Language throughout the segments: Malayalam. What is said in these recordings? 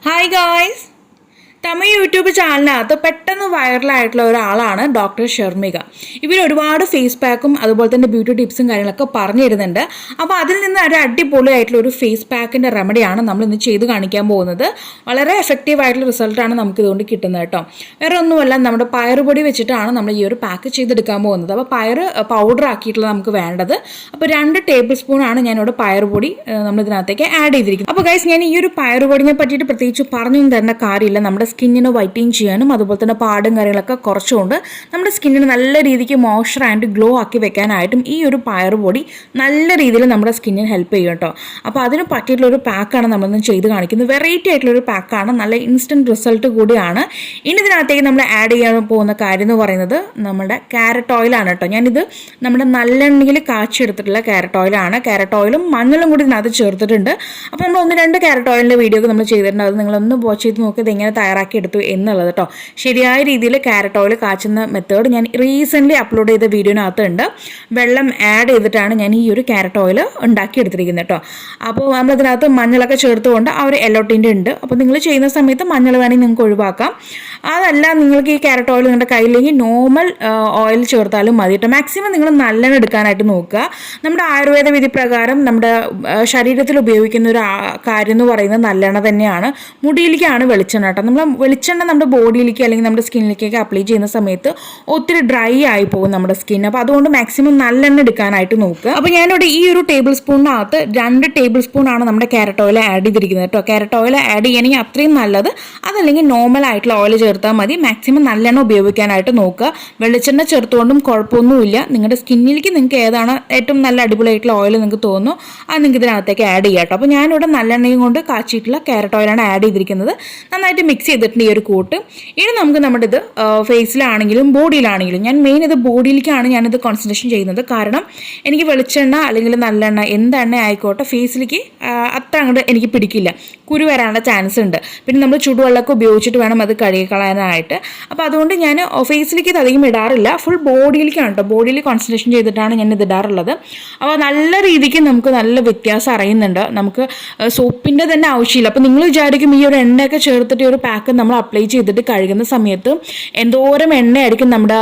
Hi guys! തമിഴ് യൂട്യൂബ് ചാനലിനകത്ത് പെട്ടെന്ന് വൈറലായിട്ടുള്ള ഒരാളാണ് ഡോക്ടർ ഷർമിക. ഇവർ ഒരുപാട് ഫേസ് പാക്കും അതുപോലെ തന്നെ ബ്യൂട്ടി ടിപ്സും കാര്യങ്ങളൊക്കെ പറഞ്ഞു തരുന്നുണ്ട്. അപ്പോൾ അതിൽ നിന്ന് ഒരു അടിപൊളിയായിട്ടുള്ള ഒരു ഫേസ് പാക്കിൻ്റെ റെമഡിയാണ് നമ്മൾ ഇന്ന് ചെയ്ത് കാണിക്കാൻ പോകുന്നത്. വളരെ എഫക്റ്റീവ് ആയിട്ടുള്ള റിസൾട്ടാണ് നമുക്ക് ഇതുകൊണ്ട് കിട്ടുന്നത് കേട്ടോ. വേറെ ഒന്നുമല്ല, നമ്മുടെ പയറുപൊടി വെച്ചിട്ടാണ് നമ്മൾ ഈ ഒരു പാക്ക് ചെയ്തെടുക്കാൻ പോകുന്നത്. അപ്പോൾ പയർ പൗഡർ ആക്കിയിട്ടുള്ള നമുക്ക് വേണ്ടത്. അപ്പോൾ 2 ടേബിൾ സ്പൂണാണ് ഞാനിവിടെ പയറുപൊടി നമ്മളിതിനകത്തേക്ക് ആഡ് ചെയ്തിരിക്കുന്നത്. അപ്പോൾ ഗൈസ്, ഞാൻ ഈ ഒരു പയറുപൊടിനെ പറ്റിയിട്ട് പ്രത്യേകിച്ച് പറഞ്ഞു തരേണ്ട കാര്യമില്ല. നമ്മുടെ സ്കിന്നിന് വൈറ്റനിങ് ചെയ്യാനും അതുപോലെ തന്നെ പാടും കാര്യങ്ങളൊക്കെ കുറച്ചുകൊണ്ട് നമ്മുടെ സ്കിന്നിന് നല്ല രീതിക്ക് മോയ്സ്ചർ ആൻഡ് ഗ്ലോ ആക്കി വെക്കാനായിട്ടും ഈ ഒരു പയറുപൊടി നല്ല രീതിയിൽ നമ്മുടെ സ്കിന്നിന് ഹെൽപ്പ് ചെയ്യും കേട്ടോ. അപ്പോൾ അതിന് പറ്റിയിട്ടുള്ളൊരു പാക്കാണ് നമ്മളിന്ന് ചെയ്ത് കാണിക്കുന്നത്. വെറൈറ്റി ആയിട്ടുള്ളൊരു പാക്കാണ്, നല്ല ഇൻസ്റ്റൻറ്റ് റിസൾട്ട് കൂടിയാണ്. ഇനി ഇതിനകത്തേക്ക് നമ്മൾ ആഡ് ചെയ്യാൻ പോകുന്ന കാര്യം എന്ന് പറയുന്നത് നമ്മുടെ ക്യാരറ്റ് ഓയിലാണ് കേട്ടോ. ഞാനിത് നമ്മുടെ നല്ലെണ്ണയിൽ കാച്ചെടുത്തിട്ടുള്ള ക്യാരറ്റ് ഓയിലാണ്. ക്യാരറ്റ് ഓയിലും മഞ്ഞളും കൂടി ഇതിനകത്ത് ചേർത്തിട്ടുണ്ട്. അപ്പോൾ നമ്മൾ 1-2 ക്യാരറ്റ് ഓയിലിൻ്റെ വീഡിയോ ഒക്കെ നമ്മൾ ചെയ്തിട്ടുണ്ട്. അത് നിങ്ങളൊന്ന് വാച്ച് ചെയ്ത് നോക്കി ഇത് എങ്ങനെ തയ്യാറാക്കി എടുത്തു എന്നുള്ളത് കേട്ടോ. ശരിയായ രീതിയിൽ ക്യാരറ്റ് ഓയിൽ കാച്ചുന്ന മെത്തേഡ് ഞാൻ റീസെൻ്റ്ലി അപ്ലോഡ് ചെയ്ത വീഡിയോനകത്തുണ്ട്. വെള്ളം ആഡ് ചെയ്തിട്ടാണ് ഞാൻ ഈ ഒരു ക്യാരറ്റ് ഓയിൽ ഉണ്ടാക്കിയെടുത്തിരിക്കുന്നത് കേട്ടോ. അപ്പോൾ നമ്മളതിനകത്ത് മഞ്ഞളൊക്കെ ചേർത്തുകൊണ്ട് ആ ഒരു യെല്ലോ ടിൻ്റ് ഉണ്ട്. അപ്പോൾ നിങ്ങൾ ചെയ്യുന്ന സമയത്ത് മഞ്ഞൾ വേണമെങ്കിൽ നിങ്ങൾക്ക് ഒഴിവാക്കാം. അതല്ല, നിങ്ങൾക്ക് ഈ ക്യാരറ്റ് ഓയിൽ നിങ്ങളുടെ കയ്യിലെങ്കിൽ നോർമൽ ഓയിൽ ചേർത്താലും മതി കേട്ടോ. മാക്സിമം നിങ്ങൾ നല്ലെണ്ണ എടുക്കാനായിട്ട് നോക്കുക. നമ്മുടെ ആയുർവേദ വിധി പ്രകാരം നമ്മുടെ ശരീരത്തിൽ ഉപയോഗിക്കുന്ന ഒരു കാര്യം എന്ന് പറയുന്നത് നല്ലെണ്ണ തന്നെയാണ്. മുടിയിലേക്കാണ് വെളിച്ചെണ്ണ കേട്ടോ. നമ്മൾ വെളിച്ചെണ്ണ നമ്മുടെ ബോഡിയിലേക്ക് അല്ലെങ്കിൽ നമ്മുടെ സ്കിന്നിലേക്കൊക്കെ അപ്ലൈ ചെയ്യുന്ന സമയത്ത് ഒത്തിരി ഡ്രൈ ആയി പോകും നമ്മുടെ സ്കിൻ. അപ്പോൾ അതുകൊണ്ട് മാക്സിമം നല്ലെണ്ണ എടുക്കാനായിട്ട് നോക്കുക. അപ്പോൾ ഞാനിവിടെ ഈ ഒരു ടേബിൾ സ്പൂണിനകത്ത് 2 ടേബിൾ സ്പൂണാണ് നമ്മുടെ ക്യാരറ്റ് ഓയിൽ ആഡ് ചെയ്തിരിക്കുന്നത് കേട്ടോ. ക്യാരറ്റ് ഓയിൽ ആഡ് ചെയ്യണമെങ്കിൽ അത്രയും നല്ലത്. അതല്ലെങ്കിൽ നോർമൽ ആയിട്ടുള്ള ഓയിൽ ചേർത്താൽ മതി. മാക്സിമം നല്ലെണ്ണ ഉപയോഗിക്കാനായിട്ട് നോക്കുക. വെളിച്ചെണ്ണ ചേർത്തുകൊണ്ടും കുഴപ്പമൊന്നുമില്ല. നിങ്ങളുടെ സ്കിന്നിലേക്ക് നിങ്ങൾക്ക് ഏതാണ് ഏറ്റവും നല്ല അടിപൊളിയായിട്ടുള്ള ഓയിൽ നിങ്ങൾക്ക് തോന്നുന്നു അത് നിങ്ങൾക്ക് ഇതിനകത്തേക്ക് ആഡ് ചെയ്യാം കേട്ടോ. അപ്പോൾ ഞാനിവിടെ നല്ലെണ്ണയും കൊണ്ട് കാച്ചിട്ടുള്ള ക്യാരറ്റ് ഓയിലാണ് ആഡ് ചെയ്തിരിക്കുന്നത്. നന്നായിട്ട് മിക്സ് ചെയ്തിട്ടുണ്ട് ഈ ഒരു കൂട്ട്. ഇനി നമുക്ക് നമ്മുടെ ഇത് ഫേസിലാണെങ്കിലും ബോഡിയിലാണെങ്കിലും, ഞാൻ മെയിൻ ഇത് ബോഡിയിലേക്കാണ് ഞാനിത് കോൺസെൻട്രേഷൻ ചെയ്യുന്നത്. കാരണം എനിക്ക് വെളിച്ചെണ്ണ അല്ലെങ്കിൽ നല്ലെണ്ണ എന്തെണ്ണ ആയിക്കോട്ടെ ഫേസിലേക്ക് അത്ര അങ്ങോട്ട് എനിക്ക് പിടിക്കില്ല. കുരു വരാനുള്ള ചാൻസ് ഉണ്ട്. പിന്നെ നമ്മൾ ചുടുവെള്ളമൊക്കെ ഉപയോഗിച്ചിട്ട് വേണം അത് കഴുകിക്കളയാനായിട്ട്. അപ്പോൾ അതുകൊണ്ട് ഞാൻ ഫേസിലേക്ക് ഇത് അധികം ഇടാറില്ല. ഫുൾ ബോഡിയിലേക്കാണ് കേട്ടോ. ബോഡിയിൽ കോൺസെൻട്രേഷൻ ചെയ്തിട്ടാണ് ഞാൻ ഇത് ഇടാറുള്ളത്. അപ്പോൾ നല്ല രീതിക്ക് നമുക്ക് നല്ല വ്യത്യാസം അറിയുന്നുണ്ട്. നമുക്ക് സോപ്പിൻ്റെ തന്നെ ആവശ്യമില്ല. അപ്പോൾ നിങ്ങൾ വിചാരിക്കും ഈ ഒരു എണ്ണയൊക്കെ ചേർത്തിട്ട് ഒരു പാക്ക് നമ്മൾ അപ്ലൈ ചെയ്തിട്ട് കഴുകുന്ന സമയത്ത് എന്തോരം എണ്ണയായിരിക്കും നമ്മുടെ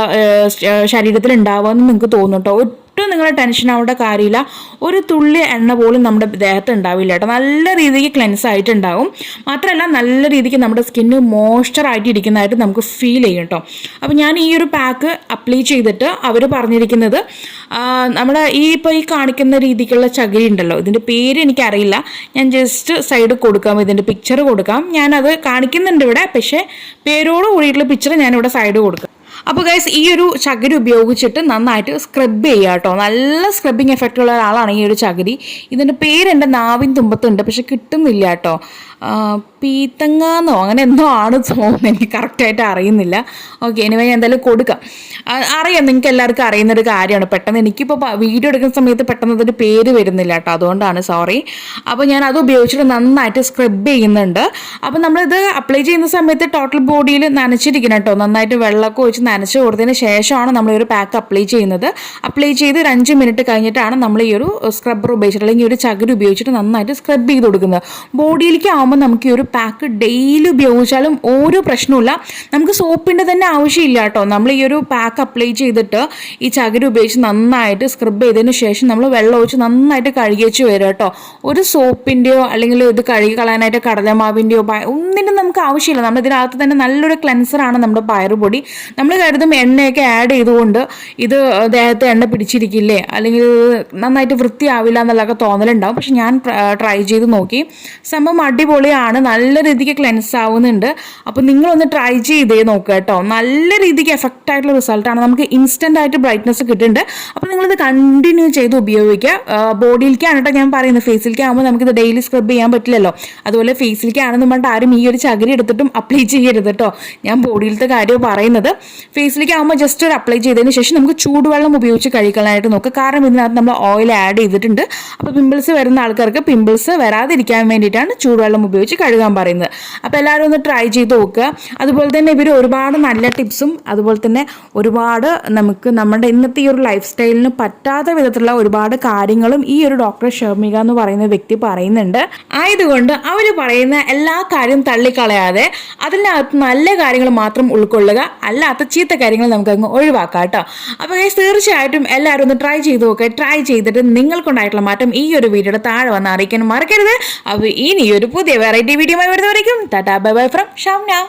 ശരീരത്തിൽ ഉണ്ടാവുകയെന്ന് നിങ്ങൾക്ക് തോന്നും കേട്ടോ. ഒട്ടും നിങ്ങൾ ടെൻഷൻ ആവേണ്ട കാര്യമില്ല. ഒരു തുള്ളി എണ്ണ പോലും നമ്മുടെ ദേഹത്ത് ഉണ്ടാവില്ല കേട്ടോ. നല്ല രീതിക്ക് ക്ലെൻസ് ആയിട്ടുണ്ടാവും. മാത്രമല്ല നല്ല രീതിക്ക് നമ്മുടെ സ്കിന്ന് മോയ്സ്ചർ ആയിട്ട് ഇരിക്കുന്നതായിട്ട് നമുക്ക് ഫീൽ ചെയ്യും കേട്ടോ. അപ്പോൾ ഞാൻ ഈ ഒരു പാക്ക് അപ്ലൈ ചെയ്തിട്ട് അവർ പറഞ്ഞിരിക്കുന്നത് നമ്മുടെ ഈ കാണിക്കുന്ന രീതിക്കുള്ള ചകിരി ഉണ്ടല്ലോ, ഇതിൻ്റെ പേര് എനിക്കറിയില്ല. ഞാൻ ജസ്റ്റ് സൈഡ് കൊടുക്കാം, ഇതിൻ്റെ പിക്ചർ കൊടുക്കാം. ഞാനത് കാണിക്കുന്നുണ്ട് ഇവിടെ, പക്ഷേ പേരോട് കൂടിയിട്ടുള്ള പിക്ചർ ഞാനിവിടെ സൈഡ് കൊടുക്കാം. അപ്പോൾ ഗൈസ്, ഈ ഒരു ചകിരി ഉപയോഗിച്ചിട്ട് നന്നായിട്ട് സ്ക്രബ് ചെയ്യുക കേട്ടോ. നല്ല സ്ക്രബിങ് എഫക്റ്റ് ഉള്ള ഒരാളാണ് ഈ ഒരു ചകിരി. ഇതിൻ്റെ പേര് എൻ്റെ നാവിൻ തുമ്പത്തുണ്ട്, പക്ഷെ കിട്ടുന്നില്ല കേട്ടോ. പീത്തങ്ങാന്നോ അങ്ങനെ എന്തോ ആണ് തോന്നുന്നത്, എനിക്ക് കറക്റ്റായിട്ട് അറിയുന്നില്ല. ഓക്കെ, എനിവേ ഞാൻ എന്തായാലും കൊടുക്കാം. അറിയാം, നിങ്ങൾക്ക് എല്ലാവർക്കും അറിയുന്നൊരു കാര്യമാണ്. പെട്ടെന്ന് എനിക്കിപ്പോൾ വീഡിയോ എടുക്കുന്ന സമയത്ത് പെട്ടെന്ന് അതിൻ്റെ പേര് വരുന്നില്ല കേട്ടോ, അതുകൊണ്ടാണ് സോറി. അപ്പോൾ ഞാൻ അത് ഉപയോഗിച്ചിട്ട് നന്നായിട്ട് സ്ക്രബ് ചെയ്യുന്നുണ്ട്. അപ്പോൾ നമ്മളിത് അപ്ലൈ ചെയ്യുന്ന സമയത്ത് ടോട്ടൽ ബോഡിയിൽ നനച്ചിരിക്കണം കേട്ടോ. നന്നായിട്ട് വെള്ളമൊക്കെ ഒഴിച്ച് നനച്ച് കൊടുത്തതിന് ശേഷമാണ് നമ്മൾ ഈ ഒരു പാക്ക് അപ്ലൈ ചെയ്യുന്നത്. അപ്ലൈ ചെയ്ത് ഒരു 5 മിനിറ്റ് കഴിഞ്ഞിട്ടാണ് നമ്മൾ ഈ ഒരു സ്ക്രബ്ബർ ഉപയോഗിച്ചിട്ട് അല്ലെങ്കിൽ ഈ ഒരു ചകിരി ഉപയോഗിച്ചിട്ട് നന്നായിട്ട് സ്ക്രബ് ചെയ്ത് കൊടുക്കുന്നത്. ബോഡിയിലേക്ക് ആകുമ്പോൾ നമുക്ക് ഈ ഒരു പാക്ക് ഡെയിലി ഉപയോഗിച്ചാലും ഒരു പ്രശ്നമില്ല. നമുക്ക് സോപ്പിൻ്റെ തന്നെ ആവശ്യമില്ല കേട്ടോ. നമ്മൾ ഈ ഒരു പാക്ക് അപ്ലൈ ചെയ്തിട്ട് ഈ ചകിരി ഉപയോഗിച്ച് നന്നായിട്ട് സ്ക്രബ് ചെയ്തതിന് ശേഷം നമ്മൾ വെള്ളം ഒഴിച്ച് നന്നായിട്ട് കഴുകിച്ച് വരും കേട്ടോ. ഒരു സോപ്പിൻ്റെയോ അല്ലെങ്കിൽ ഇത് കഴുകി കളയാനായിട്ട് കടലമാവിൻ്റെയോ ഒന്നിനും നമുക്ക് ആവശ്യമില്ല. നമ്മൾ ഇതിനകത്ത് തന്നെ നല്ലൊരു ക്ലെൻസറാണ് നമ്മുടെ പയറുപൊടി. നമ്മൾ കരുതും എണ്ണയൊക്കെ ആഡ് ചെയ്തുകൊണ്ട് ഇത് ദേഹത്ത് എണ്ണ പിടിച്ചിരിക്കില്ലേ അല്ലെങ്കിൽ നന്നായിട്ട് വൃത്തിയാവില്ല എന്നുള്ളതൊക്കെ തോന്നലുണ്ടാവും. പക്ഷെ ഞാൻ ട്രൈ ചെയ്ത് നോക്കി, സംഭവം അടിപൊളിയാണ്. നല്ല രീതിക്ക് ക്ലെൻസ് ആവുന്നുണ്ട്. അപ്പോൾ നിങ്ങളൊന്ന് ട്രൈ ചെയ്തേ നോക്കുക കേട്ടോ. നല്ല രീതിക്ക് എഫക്റ്റ് ആയിട്ടുള്ള റിസൾട്ടാണ്. നമുക്ക് ഇൻസ്റ്റൻ്റ് ആയിട്ട് ബ്രൈറ്റ്നസ് കിട്ടുന്നുണ്ട്. അപ്പോൾ നിങ്ങളിത് കണ്ടിന്യൂ ചെയ്ത് ഉപയോഗിക്കുക. ബോഡിയിലേക്കാണ് കേട്ടോ ഞാൻ പറയുന്നത്. ഫേസിലേക്ക് ആകുമ്പോൾ നമുക്കിത് ഡെയിലി സ്ക്രബ് ചെയ്യാൻ പറ്റില്ലല്ലോ. അതുപോലെ ഫേസിലേക്കാണെന്ന് പറഞ്ഞിട്ട് ആരും ഈ ഒരു ചകിരി എടുത്തിട്ടും അപ്ലൈ ചെയ്യരുത് കേട്ടോ. ഞാൻ ബോഡിയിലത്തെ കാര്യം പറയുന്നത്. ഫേസിലേക്ക് ആകുമ്പോൾ ജസ്റ്റ് ഒരു അപ്ലൈ ചെയ്തതിന് ശേഷം നമുക്ക് ചൂടുവെള്ളം ഉപയോഗിച്ച് കഴുകാനായിട്ട് നോക്കുക. കാരണം ഇതിനകത്ത് നമ്മൾ ഓയിൽ ആഡ് ചെയ്തിട്ടുണ്ട്. അപ്പോൾ പിമ്പിൾസ് വരുന്ന ആൾക്കാർക്ക് പിമ്പിൾസ് വരാതിരിക്കാൻ വേണ്ടിയിട്ടാണ് ചൂടുവെള്ളം ഉപയോഗിച്ച് കഴുകാൻ പറയുന്നത്. അപ്പോൾ എല്ലാവരും ഒന്ന് ട്രൈ ചെയ്ത് നോക്കുക. അതുപോലെ തന്നെ ഇവർ ഒരുപാട് നല്ല ടിപ്സും അതുപോലെ തന്നെ ഒരുപാട് നമുക്ക് നമ്മുടെ ഇന്നത്തെ ഈ ഒരു ലൈഫ് സ്റ്റൈലിന് പറ്റാത്ത വിധത്തിലുള്ള ഒരുപാട് കാര്യങ്ങളും ഈ ഒരു ഡോക്ടർ ഷർമിക എന്ന് പറയുന്ന വ്യക്തി പറയുന്നുണ്ട്. ആയതുകൊണ്ട് അവർ പറയുന്ന എല്ലാ കാര്യവും തള്ളിക്കളയാതെ അതിനകത്ത് നല്ല കാര്യങ്ങൾ മാത്രം ഉൾക്കൊള്ളുക, അല്ലാത്ത ചീത്ത കാര്യങ്ങൾ നമുക്ക് അങ്ങ് ഒഴിവാക്കാം കേട്ടോ. അപ്പോൾ തീർച്ചയായിട്ടും എല്ലാവരും ഒന്ന് ട്രൈ ചെയ്ത് നോക്കുക. ട്രൈ ചെയ്തിട്ട് നിങ്ങൾക്കുണ്ടായിട്ടുള്ള മാറ്റം ഈ ഒരു വീഡിയോയുടെ താഴെ വന്ന് അറിയിക്കാൻ മറക്കരുത്. അപ്പോൾ ഇനി ഒരു പുതിയ വെറൈറ്റി വീഡിയോ വരുന്നവരേക്കും tata bye bye from Shamna.